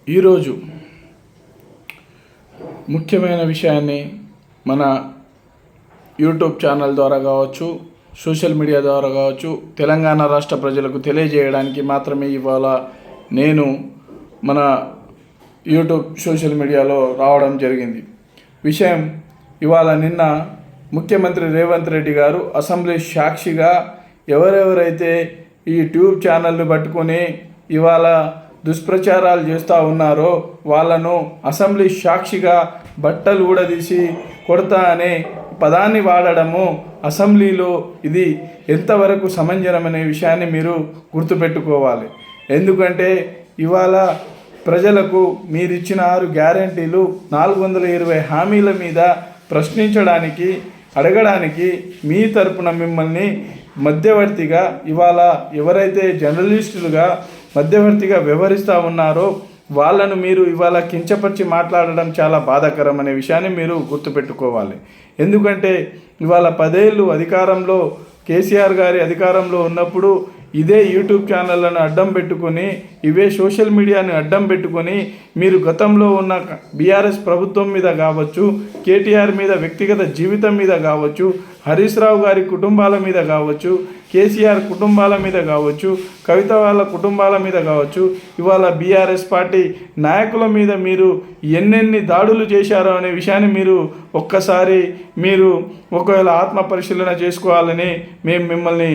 ఈరోజు ముఖ్యమైన విషయాన్ని మన యూట్యూబ్ ఛానల్ ద్వారా కావచ్చు, సోషల్ మీడియా ద్వారా కావచ్చు, తెలంగాణ రాష్ట్ర ప్రజలకు తెలియజేయడానికి మాత్రమే ఇవాళ నేను మన యూట్యూబ్ సోషల్ మీడియాలో రావడం జరిగింది. విషయం ఇవాళ నిన్న ముఖ్యమంత్రి రేవంత్ రెడ్డి గారు అసెంబ్లీ సాక్షిగా ఎవరెవరైతే ఈ ట్యూబ్ ఛానల్ని పట్టుకొని ఇవాళ దుష్ప్రచారాలు చేస్తూ ఉన్నారో వాళ్ళను అసెంబ్లీ సాక్షిగా బట్టలు ఊడదీసి కొడతా అనే పదాన్ని వాడడము అసెంబ్లీలో ఇది ఎంతవరకు సమంజసమనే విషయాన్ని మీరు గుర్తుపెట్టుకోవాలి. ఎందుకంటే ఇవాళ ప్రజలకు మీరిచ్చిన 6 గ్యారెంటీలు 420 హామీల మీద ప్రశ్నించడానికి అడగడానికి మీ తరపున మిమ్మల్ని మధ్యవర్తిగా ఇవాళ ఎవరైతే జర్నలిస్టులుగా మధ్యవర్తిగా వ్యవహరిస్తూ ఉన్నారో వాళ్ళను మీరు ఇవాళ కించపరిచి మాట్లాడడం చాలా బాధాకరం అనే విషయాన్ని మీరు గుర్తుపెట్టుకోవాలి. ఎందుకంటే ఇవాళ 10 ఏళ్ళు అధికారంలో కేసీఆర్ గారి అధికారంలో ఉన్నప్పుడు ఇదే యూట్యూబ్ ఛానళ్లను అడ్డం పెట్టుకొని ఇవే సోషల్ మీడియాని అడ్డం పెట్టుకొని మీరు గతంలో ఉన్న బీఆర్ఎస్ ప్రభుత్వం మీద కావచ్చు, కేటీఆర్ మీద వ్యక్తిగత జీవితం మీద కావచ్చు, హరీష్ రావు గారి కుటుంబాల మీద కావచ్చు, కేసీఆర్ కుటుంబాల మీద కావచ్చు, కవిత వాళ్ళ కుటుంబాల మీద కావచ్చు, ఇవాళ బీఆర్ఎస్ పార్టీ నాయకుల మీద మీరు ఎన్నెన్ని దాడులు చేశారో అనే విషయాన్ని మీరు ఒక్కసారి మీరు ఒకవేళ ఆత్మ పరిశీలన చేసుకోవాలని మేము మిమ్మల్ని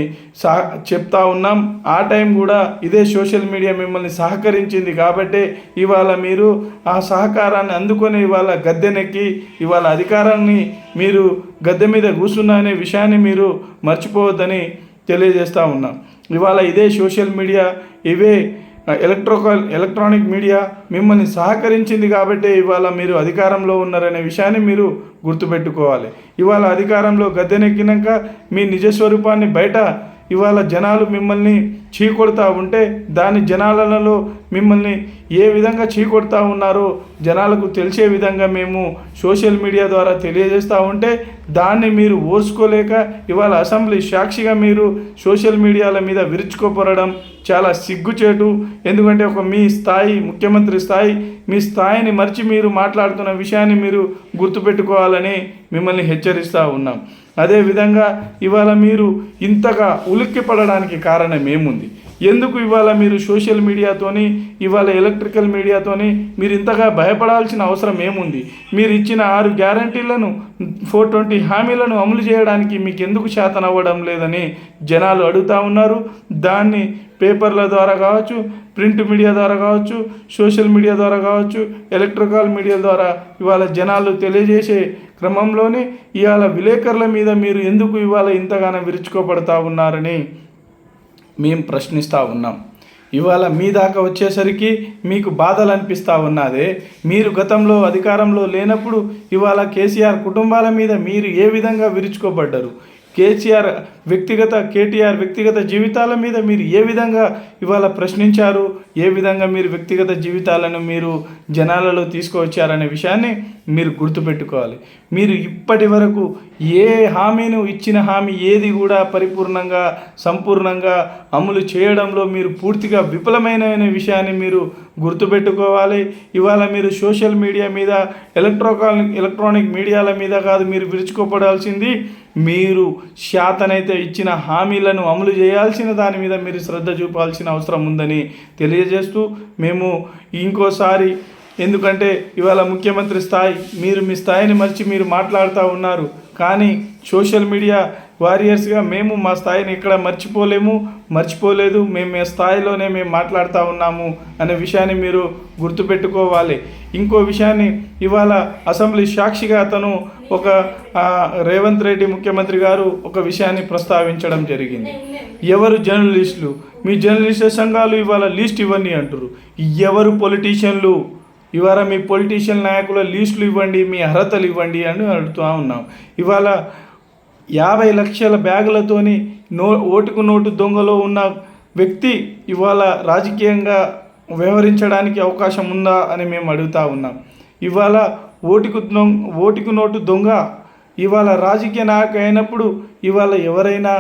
చెప్తా ఉన్నాం. ఆ టైం కూడా ఇదే సోషల్ మీడియా మిమ్మల్ని సహకరించింది కాబట్టి ఇవాళ మీరు ఆ సహకారాన్ని అందుకొని ఇవాళ గద్దెనెక్కి ఇవాళ అధికారాన్ని మీరు గద్దె మీద కూర్చున్నా అనే విషయాన్ని మీరు మర్చిపోవద్దని తెలియజేస్తూ ఉన్నాం. ఇవాళ ఇదే సోషల్ మీడియా ఇవే ఎలక్ట్రానిక్ మీడియా మిమ్మల్ని సహకరించింది కాబట్టి ఇవాళ మీరు అధికారంలో ఉన్నారనే విషయాన్ని మీరు గుర్తుపెట్టుకోవాలి. ఇవాళ అధికారంలో గద్దెనెక్కినాక మీ నిజస్వరూపాన్ని బయట ఇవాళ జనాలు మిమ్మల్ని చీకొడతా ఉంటే దాని జనాలలో మిమ్మల్ని ఏ విధంగా చీకొడతా ఉన్నారో జనాలకు తెలిసే విధంగా మేము సోషల్ మీడియా ద్వారా తెలియజేస్తూ ఉంటే దాన్ని మీరు ఓర్చుకోలేక ఇవాళ అసెంబ్లీ సాక్షిగా మీరు సోషల్ మీడియాల మీద విరుచుకోపడడం చాలా సిగ్గుచేటు. ఎందుకంటే ఒక మీ స్థాయి ముఖ్యమంత్రి స్థాయి, మీ స్థాయిని మర్చి మీరు మాట్లాడుతున్న విషయాన్ని మీరు గుర్తుపెట్టుకోవాలని మిమ్మల్ని హెచ్చరిస్తూ ఉన్నాం. అదేవిధంగా ఇవాళ మీరు ఇంతగా ఉలిక్కి పడడానికి కారణం ఏముంది? ఎందుకు ఇవాళ మీరు సోషల్ మీడియాతోని ఇవాళ ఎలక్ట్రికల్ మీడియాతోని మీరు ఇంతగా భయపడాల్సిన అవసరం ఏముంది? మీరు ఇచ్చిన 6 గ్యారంటీలను 420 హామీలను అమలు చేయడానికి మీకు ఎందుకు శాతనవ్వడం లేదని జనాలు అడుగుతూ ఉన్నారు. దాన్ని పేపర్ల ద్వారా కావచ్చు, ప్రింట్ మీడియా ద్వారా కావచ్చు, సోషల్ మీడియా ద్వారా కావచ్చు, ఎలక్ట్రికల్ మీడియా ద్వారా ఇవాళ జనాలు తెలియజేసే క్రమంలోనే ఇవాళ విలేకరుల మీద మీరు ఎందుకు ఇవాళ ఇంతగానో విరుచుకోబడతా ఉన్నారని మేము ప్రశ్నిస్తూ ఉన్నాం. ఇవాళ మీ దాకా వచ్చేసరికి మీకు బాధలు అనిపిస్తూ ఉన్నదే. మీరు గతంలో అధికారంలో లేనప్పుడు ఇవాళ కేసీఆర్ కుటుంబాల మీద మీరు ఏ విధంగా విరుచుకోబడ్డారు? కేటీఆర్ వ్యక్తిగత జీవితాల మీద మీరు ఏ విధంగా ఇవాళ ప్రశ్నించారు? ఏ విధంగా మీరు వ్యక్తిగత జీవితాలను మీరు జనాలలో తీసుకువచ్చారనే విషయాన్ని మీరు గుర్తుపెట్టుకోవాలి. మీరు ఇప్పటి వరకు ఏ హామీను ఇచ్చిన హామీ ఏది కూడా పరిపూర్ణంగా సంపూర్ణంగా అమలు చేయడంలో మీరు పూర్తిగా విఫలమైన విషయాన్ని మీరు గుర్తుపెట్టుకోవాలి. ఇవాళ మీరు సోషల్ మీడియా మీద ఎలక్ట్రానిక్ మీడియాల మీద కాదు మీరు విరుచుకోపడాల్సింది, మీరు శాతనైతే ఇచ్చిన హామీలను అమలు చేయాల్సిన దాని మీద మీరు శ్రద్ధ చూపాల్సిన అవసరం ఉందని తెలియజేస్తూ మేము ఇంకోసారి, ఎందుకంటే ఇవాళ ముఖ్యమంత్రి స్థాయి మీరు మీ స్థాయిని మర్చి మీరు మాట్లాడుతూ ఉన్నారు. కానీ సోషల్ మీడియా వారియర్స్గా మేము మా స్థాయిని ఇక్కడ మర్చిపోలేదు. మేము స్థాయిలోనే మేము మాట్లాడుతూ ఉన్నాము అనే విషయాన్ని మీరు గుర్తుపెట్టుకోవాలి. ఇంకో విషయాన్ని ఇవాళ అసెంబ్లీ సాక్షిగా అతను ఒక రేవంత్ రెడ్డి ముఖ్యమంత్రి గారు ఒక విషయాన్ని ప్రస్తావించడం జరిగింది. ఎవరు జర్నలిస్టులు? మీ జర్నలిస్టు సంఘాలు ఇవాళ లిస్ట్ ఇవ్వండి అంటారు. ఎవరు పొలిటీషియన్లు? ఇవాళ మీ పొలిటీషియన్ నాయకుల లిస్టులు ఇవ్వండి, మీ అర్హతలు ఇవ్వండి అని అడుగుతూ ఉన్నాం. ఇవాళ 50 లక్షల బ్యాగులతోని ఓటుకు నోటు దొంగలో ఉన్న వ్యక్తి ఇవాళ రాజకీయంగా వ్యవహరించడానికి అవకాశం ఉందా అని మేము అడుగుతూ ఉన్నాం. ఇవాళ ఓటుకు నోటు దొంగ ఇవాళ రాజకీయ నాయకు అయినప్పుడు ఇవాళ ఎవరైనా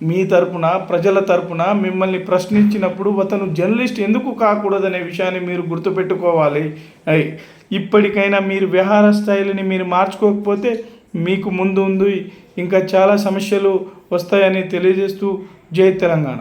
మీ తరపున ప్రజల తరపున మిమ్మల్ని ప్రశ్నించినప్పుడు అతను జర్నలిస్ట్ ఎందుకు కాకూడదనే విషయాన్ని మీరు గుర్తుపెట్టుకోవాలి. ఇప్పటికైనా మీరు వ్యవహార స్థాయిని మీరు మార్చుకోకపోతే మీకు ముందు ఇంకా చాలా సమస్యలు వస్తాయని తెలియజేస్తూ జై తెలంగాణ.